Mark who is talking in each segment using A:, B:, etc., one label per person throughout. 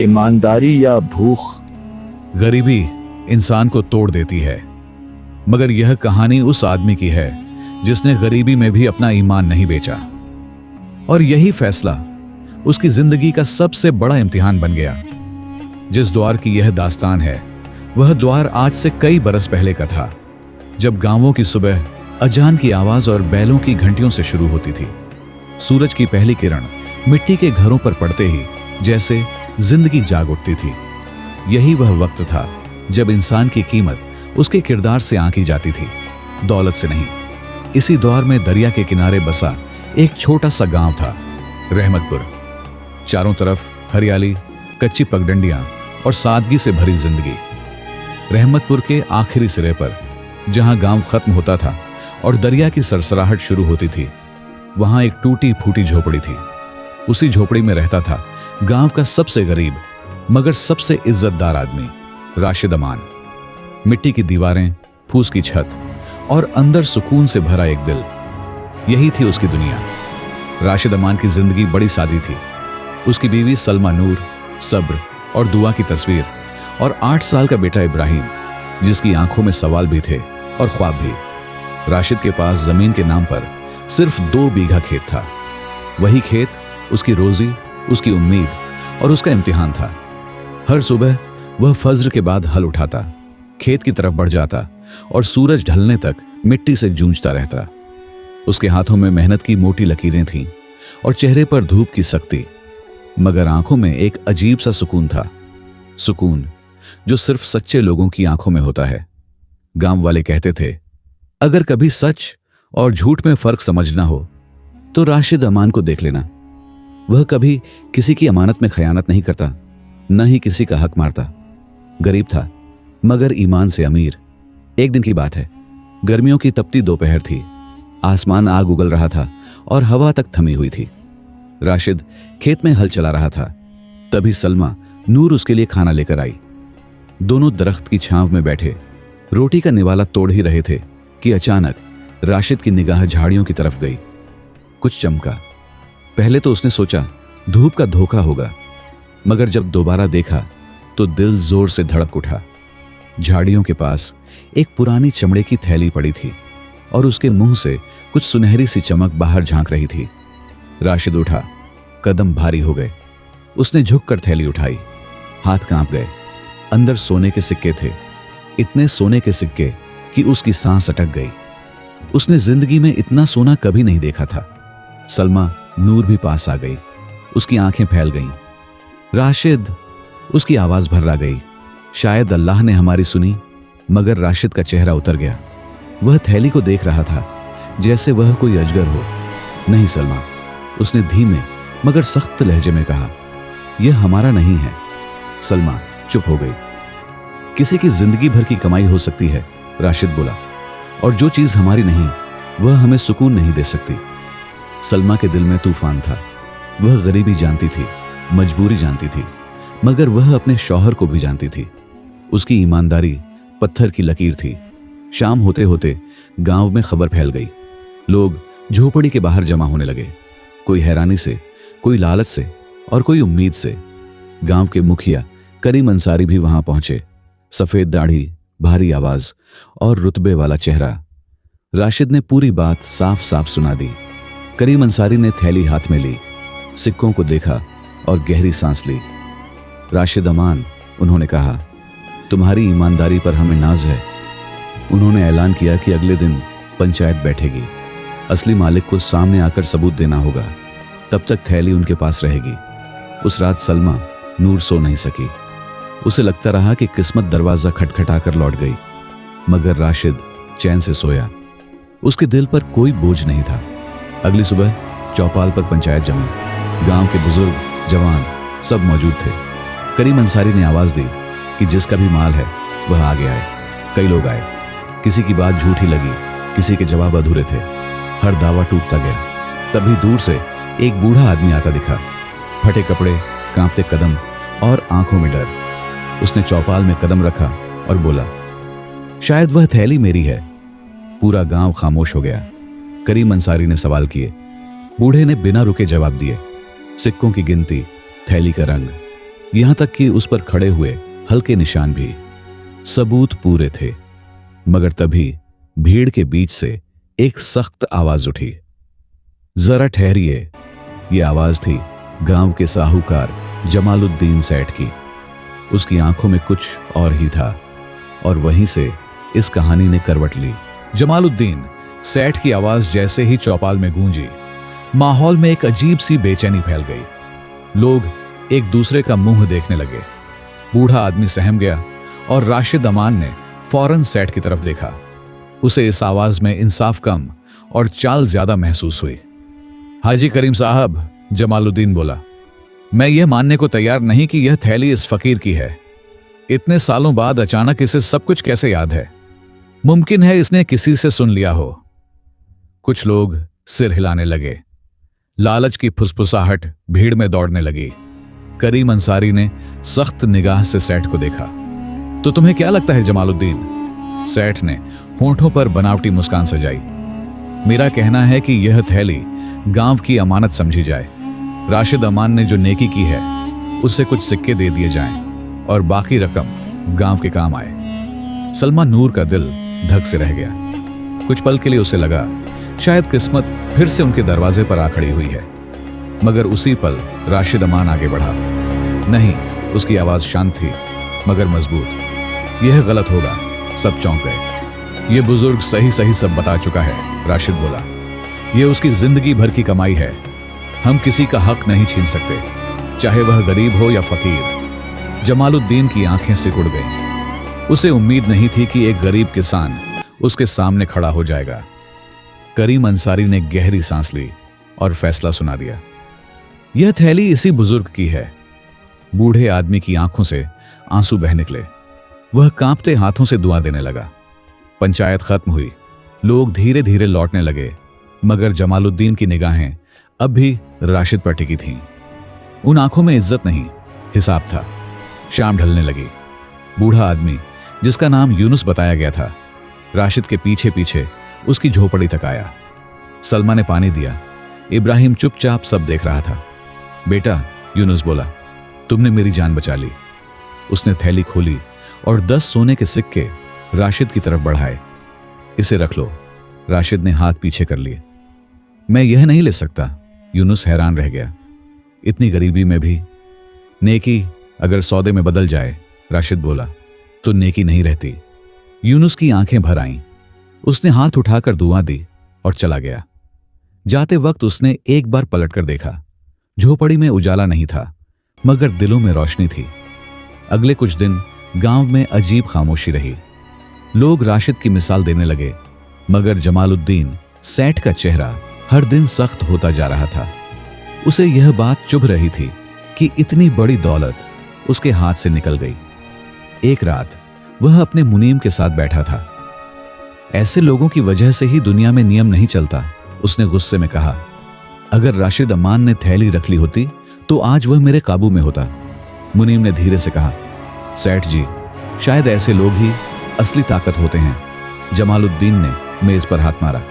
A: ईमानदारी या भूख?
B: गरीबी इंसान को तोड़ देती है, मगर यह कहानी उस आदमी की है जिसने गरीबी में भी अपना ईमान नहीं बेचा। और यही फैसला उसकी जिंदगी का सबसे बड़ा इम्तिहान बन गया। जिस द्वार की यह दास्तान है, वह द्वार आज से कई बरस पहले का था, जब गांवों की सुबह अजान की आवाज और बैलों की घंटियों से शुरू होती थी। सूरज की पहली किरण मिट्टी के घरों पर पड़ते ही जैसे जिंदगी जाग उठती थी। यही वह वक्त था जब इंसान की कीमत उसके किरदार से आंकी जाती थी, दौलत से नहीं। इसी दौर में दरिया के किनारे बसा एक छोटा सा गांव था, रहमतपुर। चारों तरफ हरियाली, कच्ची पगडंडियां और सादगी से भरी जिंदगी। रहमतपुर के आखिरी सिरे पर, जहां गांव खत्म होता था और दरिया की सरसराहट शुरू होती थी, वहां एक टूटी फूटी झोपड़ी थी। उसी झोपड़ी में रहता था गांव का सबसे गरीब मगर सबसे इज्जतदार आदमी, राशिद अमान। मिट्टी की दीवारें, फूस की छत और अंदर सुकून से भरा एक दिल, यही थी उसकी दुनिया। राशिद अमान की जिंदगी बड़ी सादी थी। उसकी बीवी सलमा नूर, सब्र और दुआ की तस्वीर, और 8 साल का बेटा इब्राहिम, जिसकी आंखों में सवाल भी थे और ख्वाब भी। राशिद के पास जमीन के नाम पर सिर्फ 2 बीघा खेत था। वही खेत उसकी रोजी, उसकी उम्मीद और उसका इम्तिहान था। हर सुबह वह फज्र के बाद हल उठाता, खेत की तरफ बढ़ जाता और सूरज ढलने तक मिट्टी से जूझता रहता। उसके हाथों में मेहनत की मोटी लकीरें थीं और चेहरे पर धूप की सख्ती, मगर आंखों में एक अजीब सा सुकून था। सुकून जो सिर्फ सच्चे लोगों की आंखों में होता है। गांव वाले कहते थे, अगर कभी सच और झूठ में फर्क समझना हो तो राशिद अमान को देख लेना। वह कभी किसी की अमानत में खयानत नहीं करता, न ही किसी का हक मारता। गरीब था मगर ईमान से अमीर। एक दिन की बात है, गर्मियों की तपती दोपहर थी। आसमान आग उगल रहा था और हवा तक थमी हुई थी। राशिद खेत में हल चला रहा था। तभी सलमा नूर उसके लिए खाना लेकर आई। दोनों दरख्त की छांव में बैठे रोटी का निवाला तोड़ ही रहे थे कि अचानक राशिद की निगाह झाड़ियों की तरफ गई। कुछ चमका। पहले तो उसने सोचा धूप का धोखा होगा, मगर जब दोबारा देखा तो दिल जोर से धड़क उठा। झाड़ियों के पास एक पुरानी चमड़े की थैली पड़ी थी और उसके मुंह से कुछ सुनहरी सी चमक बाहर झांक रही थी। राशिद उठा, कदम भारी हो गए। उसने झुककर थैली उठाई, हाथ कांप गए। अंदर सोने के सिक्के थे, इतने सोने के सिक्के कि उसकी सांस अटक गई। उसने जिंदगी में इतना सोना कभी नहीं देखा था। सलमा नूर भी पास आ गई। उसकी आंखें फैल गईं। राशिद, उसकी आवाज भर्रा गई। शायद अल्लाह ने हमारी सुनी, मगर राशिद का चेहरा उतर गया। वह थैली को देख रहा था जैसे वह कोई अजगर हो। नहीं सलमा, उसने धीमे मगर सख्त लहजे में कहा, यह हमारा नहीं है। सलमा चुप हो गई। किसी की जिंदगी भर की कमाई हो सकती है, राशिद बोला, और जो चीज हमारी नहीं वह हमें सुकून नहीं दे सकती। सलमा के दिल में तूफान था। वह गरीबी जानती थी, मजबूरी जानती थी, मगर वह अपने शौहर को भी जानती थी। उसकी ईमानदारी पत्थर की लकीर थी। शाम होते होते गांव में खबर फैल गई। लोग झोपड़ी के बाहर जमा होने लगे, कोई हैरानी से, कोई लालच से और कोई उम्मीद से। गांव के मुखिया करीम अंसारी भी वहां पहुंचे। सफेद दाढ़ी, भारी आवाज और रुतबे वाला चेहरा। राशिद ने पूरी बात साफ साफ सुना दी। करीम अंसारी ने थैली हाथ में ली, सिक्कों को देखा और गहरी सांस ली। राशिद अमान, उन्होंने कहा, तुम्हारी ईमानदारी पर हमें नाज है। उन्होंने ऐलान किया कि अगले दिन पंचायत बैठेगी। असली मालिक को सामने आकर सबूत देना होगा, तब तक थैली उनके पास रहेगी। उस रात सलमा नूर सो नहीं सकी। उसे लगता रहा कि किस्मत दरवाजा खटखटाकर लौट गई, मगर राशिद चैन से सोया। उसके दिल पर कोई बोझ नहीं था। अगली सुबह चौपाल पर पंचायत जमी। गांव के बुजुर्ग, जवान सब मौजूद थे। करीम अंसारी ने आवाज दी कि जिसका भी माल है वह आगे आए। कई लोग आए। किसी की बात झूठी लगी, किसी के जवाब अधूरे थे। हर दावा टूटता गया। तभी दूर से एक बूढ़ा आदमी आता दिखा। फटे कपड़े, कांपते कदम और आंखों में डर। उसने चौपाल में कदम रखा और बोला, शायद वह थैली मेरी है। पूरा गांव खामोश हो गया। करीम अंसारी ने सवाल किए। बूढ़े ने बिना रुके जवाब दिए। सिक्कों की गिनती, थैली का रंग। यहां तक कि उस पर खड़े हुए हल्के निशान भी। सबूत पूरे थे। मगर तभी भीड़ के बीच से एक सख्त आवाज उठी। जरा ठहरिए। यह आवाज थी गांव के साहूकार जमालुद्दीन सेठ की। उसकी आंखों में कुछ और ही था और वहीं से इस कहानी ने करवट ली। जमालुद्दीन सेठ की आवाज जैसे ही चौपाल में गूंजी, माहौल में एक अजीब सी बेचैनी फैल गई। लोग एक दूसरे का मुंह देखने लगे। बूढ़ा आदमी सहम गया और राशिद अमान ने फौरन सेठ की तरफ देखा। उसे इस आवाज में इंसाफ कम और चाल ज्यादा महसूस हुई। हाजी करीम साहब, जमालुद्दीन बोला, मैं यह मानने को तैयार नहीं कि यह थैली इस फकीर की है। इतने सालों बाद अचानक इसे सब कुछ कैसे याद है? मुमकिन है इसने किसी से सुन लिया हो। कुछ लोग सिर हिलाने लगे। लालच की फुसफुसाहट भीड़ में दौड़ने लगी। करीम अंसारी ने सख्त निगाह से सेठ को देखा। तो तुम्हें क्या लगता है जमालुद्दीन? सेठ ने होंठों पर बनावटी मुस्कान सजाई। मेरा कहना है कि यह थैली गांव की अमानत समझी जाए। राशिद अमान ने जो नेकी की है उससे कुछ सिक्के दे दिए जाएं और बाकी रकम गांव के काम आए। सलमा नूर का दिल धक से रह गया। कुछ पल के लिए उसे लगा शायद किस्मत फिर से उनके दरवाजे पर आ खड़ी हुई है। मगर उसी पल राशिद अमान आगे बढ़ा। नहीं, उसकी आवाज शांत थी मगर मजबूत। यह गलत होगा। सब चौंक गए। यह बुजुर्ग सही सही सब बता चुका है, राशिद बोला। यह उसकी जिंदगी भर की कमाई है। हम किसी का हक नहीं छीन सकते, चाहे वह गरीब हो या फकीर। जमालुद्दीन की आंखें सिकुड़ गईं। उसे उम्मीद नहीं थी कि एक गरीब किसान उसके सामने खड़ा हो जाएगा। करीम अंसारी ने गहरी सांस ली और फैसला सुना दिया। यह थैली इसी बुजुर्ग की है। बूढ़े आदमी की आंखों से आंसू बह निकले। वह कांपते हाथों से दुआ देने लगा। पंचायत खत्म हुई। लोग धीरे धीरे लौटने लगे, मगर जमालुद्दीन की निगाहें अब भी राशिद पर टिकी थीं। उन आंखों में इज्जत नहीं, हिसाब था। शाम ढलने लगी। बूढ़ा आदमी, जिसका नाम यूनुस बताया गया था, राशिद के पीछे पीछे उसकी झोपड़ी तक आया। सलमा ने पानी दिया। इब्राहिम चुपचाप सब देख रहा था। बेटा, यूनुस बोला, तुमने मेरी जान बचा ली। उसने थैली खोली और 10 सोने के सिक्के राशिद की तरफ बढ़ाए। इसे रख लो। राशिद ने हाथ पीछे कर लिए। मैं यह नहीं ले सकता। यूनुस हैरान रह गया। इतनी गरीबी में भी? नेकी अगर सौदे में बदल जाए, राशिद बोला, तो नेकी नहीं रहती। यूनुस की आंखें भर आईं। उसने हाथ उठाकर दुआ दी और चला गया। जाते वक्त उसने एक बार पलटकर देखा। झोपड़ी में उजाला नहीं था, मगर दिलों में रोशनी थी। अगले कुछ दिन गांव में अजीब खामोशी रही। लोग राशिद की मिसाल देने लगे, मगर जमालुद्दीन सेठ का चेहरा हर दिन सख्त होता जा रहा था। उसे यह बात चुभ रही थी कि इतनी बड़ी दौलत उसके हाथ से निकल गई। एक रात वह अपने मुनीम के साथ बैठा था। ऐसे लोगों की वजह से ही दुनिया में नियम नहीं चलता, उसने गुस्से में कहा। अगर राशिद अमान ने थैली रख ली होती तो आज वह मेरे काबू में होता। मुनीम ने धीरे से कहा, सेठ जी, शायद ऐसे लोग ही असली ताकत होते हैं। जमालुद्दीन ने मेज पर हाथ मारा।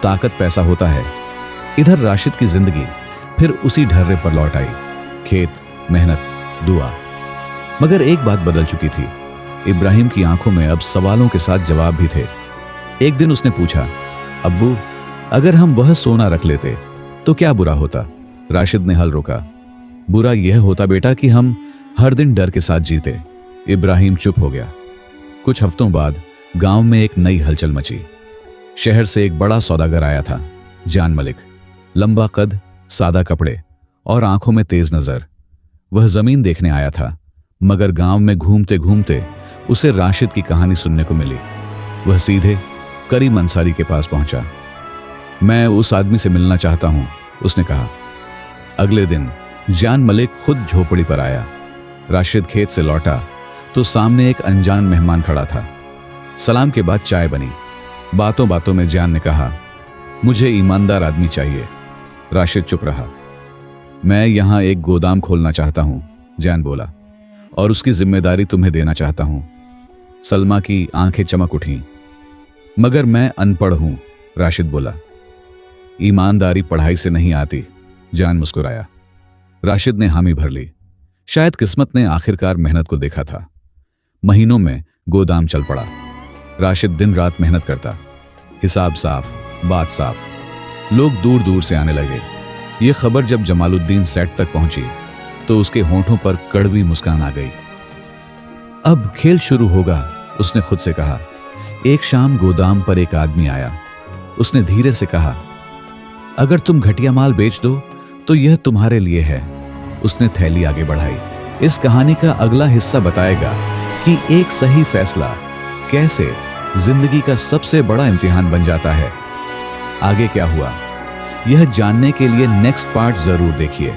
B: ताकत पैसा होता है। इधर राशिद की जिंदगी फिर उसी ढर्रे पर लौट आई। खेत, मेहनत, दुआ। मगर एक बात बदल चुकी थी। इब्राहिम की आंखों में अब सवालों के साथ जवाब भी थे। एक दिन उसने पूछा, अब्बू, अगर हम वह सोना रख लेते तो क्या बुरा होता? राशिद ने हल रोका। बुरा यह होता बेटा कि हम हर दिन डर के साथ जीते। इब्राहिम चुप हो गया। कुछ हफ्तों बाद गांव में एक नई हलचल मची। शहर से एक बड़ा सौदागर आया था, जान मलिक। लंबा कद, सादा कपड़े और आंखों में तेज नजर। वह जमीन देखने आया था, मगर गांव में घूमते घूमते उसे राशिद की कहानी सुनने को मिली। वह सीधे करीम अंसारी के पास पहुंचा। मैं उस आदमी से मिलना चाहता हूं, उसने कहा। अगले दिन जान मलिक खुद झोपड़ी पर आया। राशिद खेत से लौटा तो सामने एक अनजान मेहमान खड़ा था। सलाम के बाद चाय बनी। बातों बातों में जान ने कहा, मुझे ईमानदार आदमी चाहिए। राशिद चुप रहा। मैं यहां एक गोदाम खोलना चाहता हूं, जान बोला, और उसकी जिम्मेदारी तुम्हें देना चाहता हूं। सलमा की आंखें चमक उठीं। मगर मैं अनपढ़ हूं, राशिद बोला। ईमानदारी पढ़ाई से नहीं आती, जान मुस्कुराया। राशिद ने हामी भर ली। शायद किस्मत ने आखिरकार मेहनत को देखा था। महीनों में गोदाम चल पड़ा। राशिद दिन रात मेहनत करता, हिसाब साफ, बात साफ। लोग दूर दूर से आने लगे। यह खबर जब जमालुद्दीन सेट तक पहुंची तो उसके होंठों पर कड़वी मुस्कान आ गई। अब खेल शुरू होगा, उसने खुद से कहा। एक शाम गोदाम पर एक आदमी आया। उसने धीरे से कहा, अगर तुम घटिया माल बेच दो तो यह तुम्हारे लिए है। उसने थैली आगे बढ़ाई। इस कहानी का अगला हिस्सा बताएगा कि एक सही फैसला कैसे जिंदगी का सबसे बड़ा इम्तिहान बन जाता है। आगे क्या हुआ, यह जानने के लिए नेक्स्ट पार्ट जरूर देखिए।